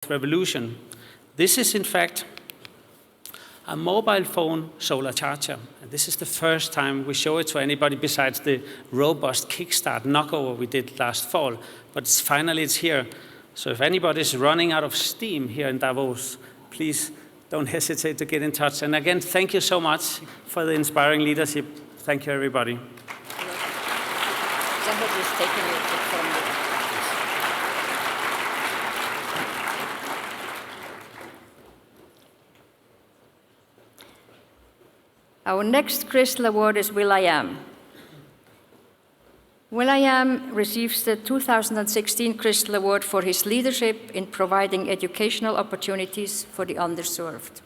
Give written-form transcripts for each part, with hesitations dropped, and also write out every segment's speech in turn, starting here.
revolution. This is, in fact, a mobile phone solar charger. And this is the first time we show it to anybody besides the robust kickstart knockover we did last fall. But finally it's here. So if anybody's running out of steam here in Davos, please don't hesitate to get in touch. And again, thank you so much for the inspiring leadership. Thank you, everybody. Somebody's taking it from me. Our next Crystal Award is will.i.am. will.i.am receives the 2016 Crystal Award for his leadership in providing educational opportunities for the underserved.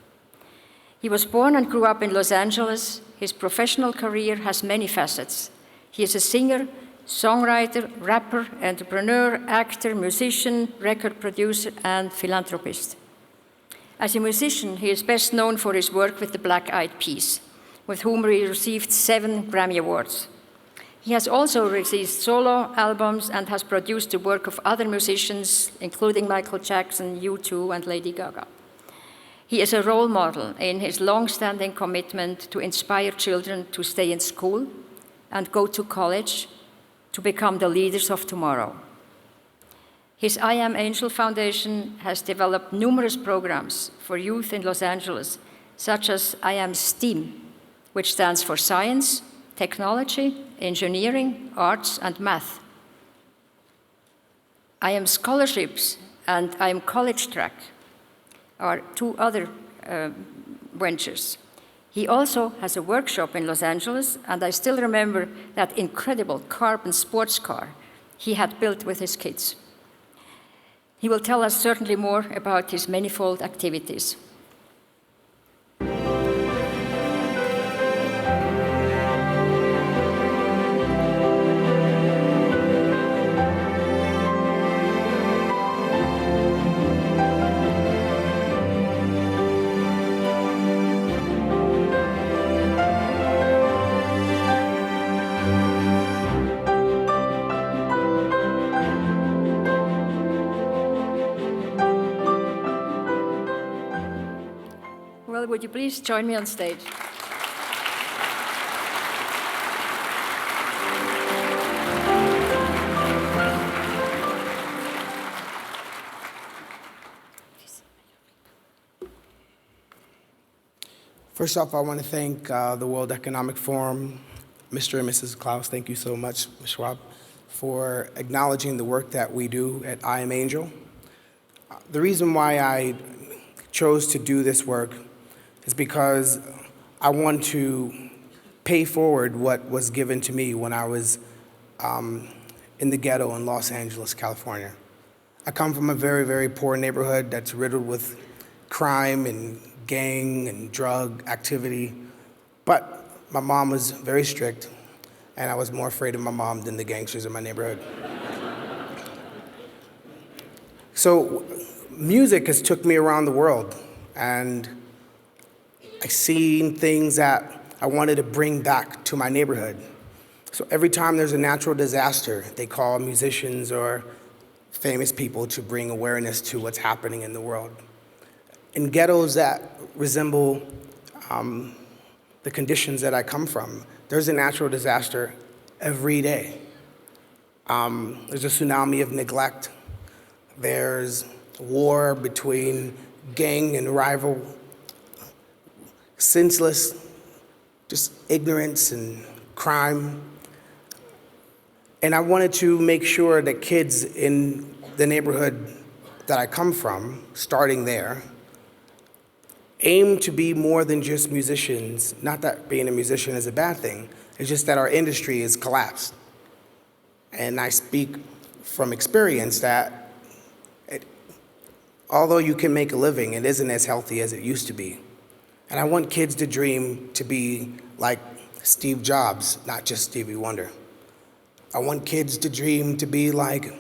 He was born and grew up in Los Angeles. His professional career has many facets. He is a singer, songwriter, rapper, entrepreneur, actor, musician, record producer, and philanthropist. As a musician, he is best known for his work with the Black Eyed Peas, with whom he received 7 Grammy Awards. He has also released solo albums and has produced the work of other musicians, including Michael Jackson, U2, and Lady Gaga. He is a role model in his long-standing commitment to inspire children to stay in school and go to college to become the leaders of tomorrow. His I Am Angel Foundation has developed numerous programs for youth in Los Angeles, such as I Am STEAM, which stands for Science, Technology, Engineering, Arts, and Math. I Am Scholarships and I Am College Track are 2 other ventures. He also has a workshop in Los Angeles, and I still remember that incredible carbon sports car he had built with his kids. He will tell us certainly more about his manifold activities. Would you please join me on stage? First off, I want to thank the World Economic Forum, Mr. and Mrs. Klaus. Thank you so much, Ms. Schwab, for acknowledging the work that we do at I Am Angel. The reason why I chose to do this work is because I want to pay forward what was given to me when I was in the ghetto in Los Angeles, California. I come from a very, very poor neighborhood that's riddled with crime and gang and drug activity, but my mom was very strict, and I was more afraid of my mom than the gangsters in my neighborhood. So music has took me around the world, and I seen things that I wanted to bring back to my neighborhood. So every time there's a natural disaster, they call musicians or famous people to bring awareness to what's happening in the world. In ghettos that resemble the conditions that I come from, there's a natural disaster every day. There's a tsunami of neglect. There's war between gang and rival, senseless, just ignorance and crime. And I wanted to make sure that kids in the neighborhood that I come from, starting there, aim to be more than just musicians. Not that being a musician is a bad thing, it's just that our industry is collapsed. And I speak from experience that although you can make a living, it isn't as healthy as it used to be. And I want kids to dream to be like Steve Jobs, not just Stevie Wonder. I want kids to dream to be like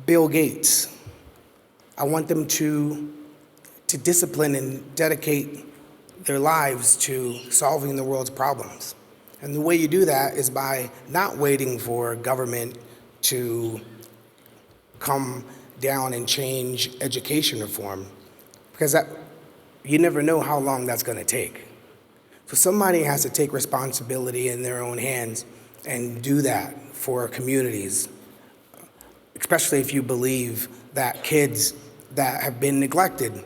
Bill Gates. I want them to discipline and dedicate their lives to solving the world's problems. And the way you do that is by not waiting for government to come down and change education reform, because you never know how long that's going to take. So somebody has to take responsibility in their own hands and do that for communities, especially if you believe that kids that have been neglected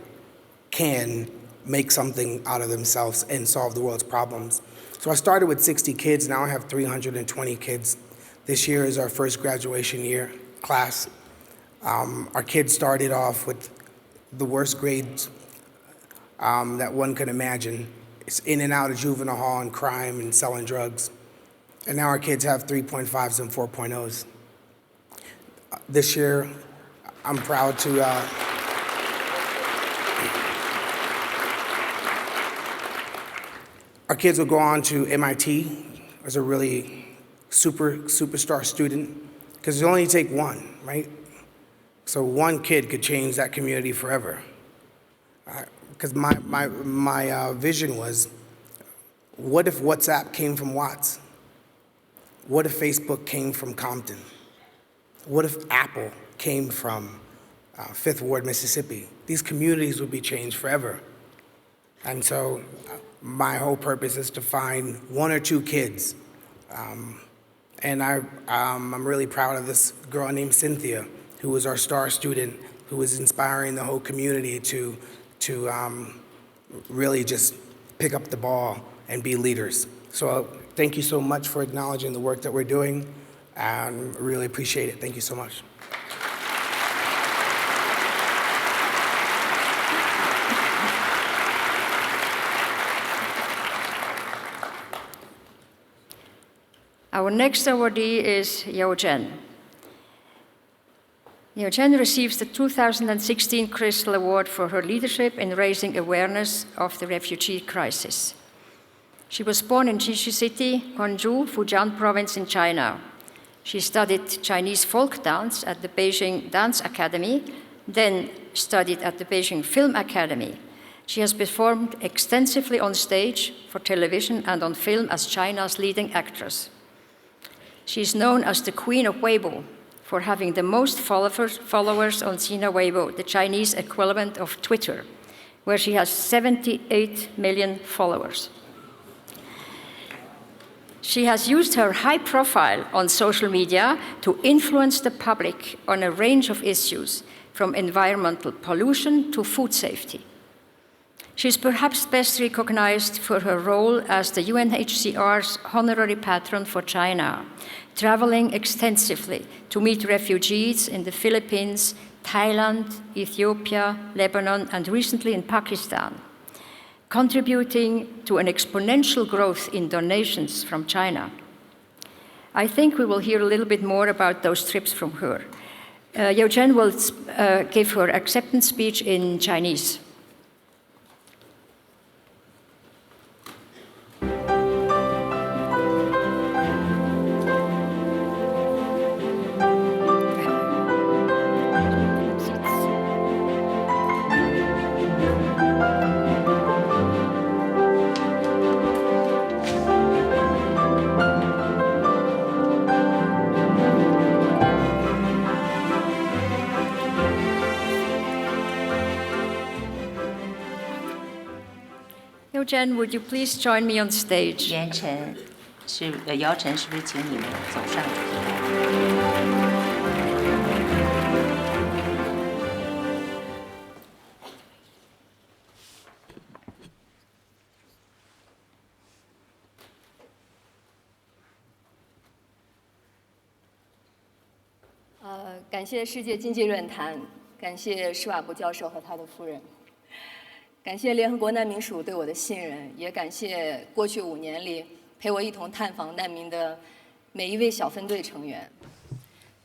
can make something out of themselves and solve the world's problems. So I started with 60 kids, now I have 320 kids. This year is our first graduation year class. Our kids started off with the worst grades that one could imagine. It's in and out of juvenile hall and crime and selling drugs. And now our kids have 3.5s and 4.0s. This year, I'm proud to our kids will go on to MIT as a really superstar student, because you only take one, right? So one kid could change that community forever. Because my vision was, what if WhatsApp came from Watts? What if Facebook came from Compton? What if Apple came from Fifth Ward, Mississippi? These communities would be changed forever. And so my whole purpose is to find one or two kids. And I'm really proud of this girl named Cynthia, who was our star student, who was inspiring the whole community to really just pick up the ball and be leaders. So thank you so much for acknowledging the work that we're doing, and really appreciate it. Thank you so much. Our next awardee is Yao Chen. Yao Chen receives the 2016 Crystal Award for her leadership in raising awareness of the refugee crisis. She was born in Jixi City, Guangzhou, Fujian province in China. She studied Chinese folk dance at the Beijing Dance Academy, then studied at the Beijing Film Academy. She has performed extensively on stage, for television, and on film as China's leading actress. She is known as the Queen of Weibo for having the most followers on Sina Weibo, the Chinese equivalent of Twitter, where she has 78 million followers. She has used her high profile on social media to influence the public on a range of issues, from environmental pollution to food safety. She is perhaps best recognized for her role as the UNHCR's honorary patron for China, traveling extensively to meet refugees in the Philippines, Thailand, Ethiopia, Lebanon, and recently in Pakistan, contributing to an exponential growth in donations from China. I think we will hear a little bit more about those trips from her. Yao Chen will give her acceptance speech in Chinese. Jen, would you please join me on stage? 姚晨，是不是请你们走上台？感谢世界经济论坛，感谢施瓦布教授和他的夫人。 感谢联合国难民署对我的信任，也感谢过去5年里陪我一同探访难民的每一位小分队成员。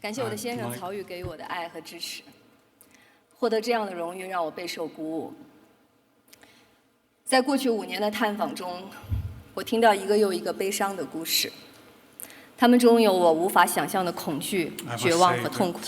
感谢我的先生曹宇给予我的爱和支持。获得这样的荣誉让我备受鼓舞。在过去5年的探访中，我听到一个又一个悲伤的故事，他们中有我无法想象的恐惧、绝望和痛苦。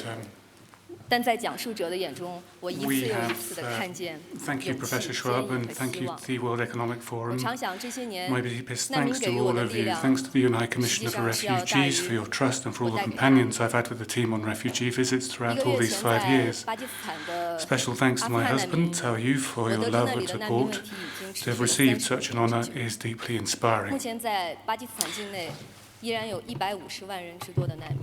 但在讲述者的眼中，我一次又一次地看见 Thank you, 勇气、 Professor 坚 Schwab, 毅 and 和 thank 希 you 望 to。the World Economic 我 Forum. 常想这些年 My deepest 难民 thanks 给 to 予我 all 的 of 力 you. 量， Thanks to the UN High 实际 Commissioner for 上是要大于 Refugees, for your trust and for all 我 the 带给他们。 companions I've had with the team on refugee visits 一 throughout 个 all 月 these 前 5在 years. 巴基斯坦的 Special thanks 阿 to 富 my 汗难民 husband, to you, for 我 your 得知 love 那里 and 的难民问 support. 题已经 To 持 have 续了 received 30 such an 年之 honour 久。 is deeply 目 inspiring. 前在巴基斯坦境内依然有150万人之多的难民。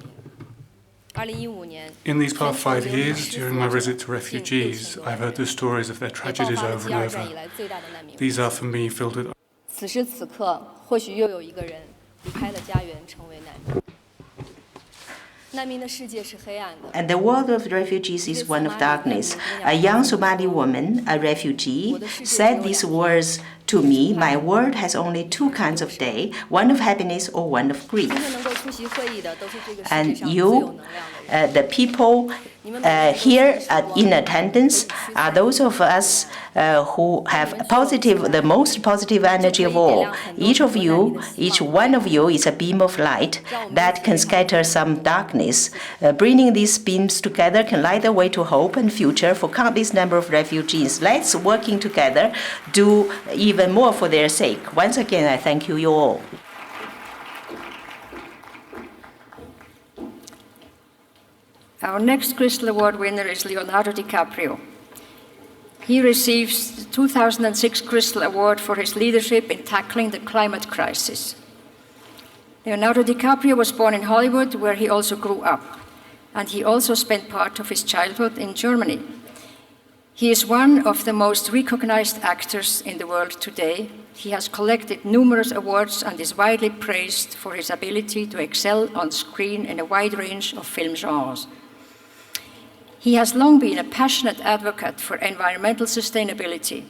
2015年， In these past 5全球流入 years, 失 during 踪 my 者 visit to 近 refugees, 6000多 I've 万 heard the 人， stories of their 也爆 tragedies 发了 over 第 and 二战 over. 以来最大的难民危 These 机。 are for me filled with 此时此刻，或许又有一个人离开了家园，成为难民。难民的世界是黑暗的。 And the world of refugees is one of darkness. A young Somali woman, a refugee, said these words to me. My world has only two kinds of day, one of happiness or one of grief. 今天能够出席会议的，都是这个世界 And 上最有 you, 能量的人。 the people here in attendance are those of us who have the most positive energy of all. Each of you, each one of you is a beam of light that can scatter some darkness. Bringing these beams together can light the way to hope and future for countless number of refugees. Let's, working together, do even more for their sake. Once again, I thank you all. Our next Crystal Award winner is Leonardo DiCaprio. He receives the 2006 Crystal Award for his leadership in tackling the climate crisis. Leonardo DiCaprio was born in Hollywood, where he also grew up, and he also spent part of his childhood in Germany. He is one of the most recognized actors in the world today. He has collected numerous awards and is widely praised for his ability to excel on screen in a wide range of film genres. He has long been a passionate advocate for environmental sustainability.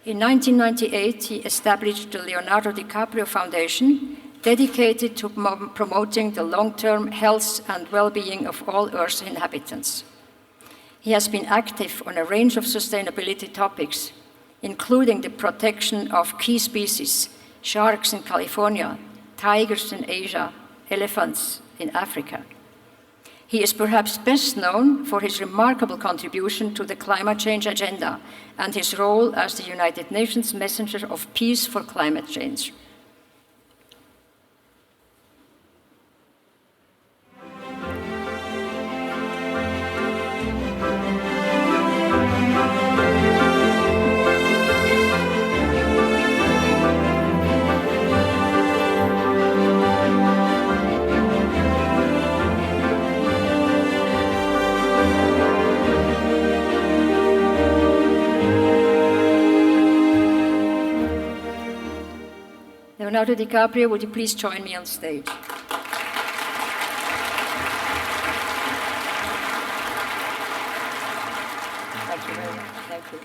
In 1998, he established the Leonardo DiCaprio Foundation, dedicated to promoting the long-term health and well-being of all Earth's inhabitants. He has been active on a range of sustainability topics, including the protection of key species, sharks in California, tigers in Asia, elephants in Africa. He is perhaps best known for his remarkable contribution to the climate change agenda and his role as the United Nations Messenger of Peace for Climate Change. Leonardo DiCaprio, would you please join me on stage? Thank you very much. Thank you.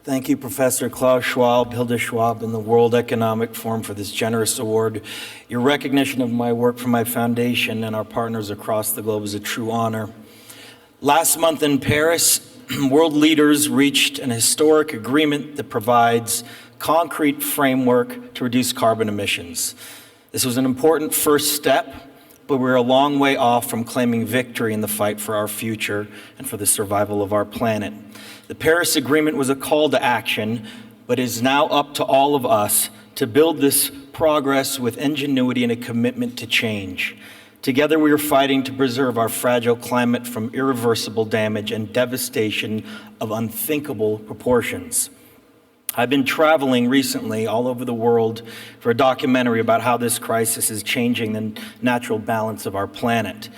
Thank you, Professor Klaus Schwab, Hilda Schwab, and the World Economic Forum for this generous award. Your recognition of my work for my foundation and our partners across the globe is a true honor. Last month in Paris, world leaders reached an historic agreement that provides concrete framework to reduce carbon emissions. This was an important first step, but we're a long way off from claiming victory in the fight for our future and for the survival of our planet. The Paris Agreement was a call to action, but it is now up to all of us to build this progress with ingenuity and a commitment to change. Together we are fighting to preserve our fragile climate from irreversible damage and devastation of unthinkable proportions. I've been traveling recently all over the world for a documentary about how this crisis is changing the natural balance of our planet.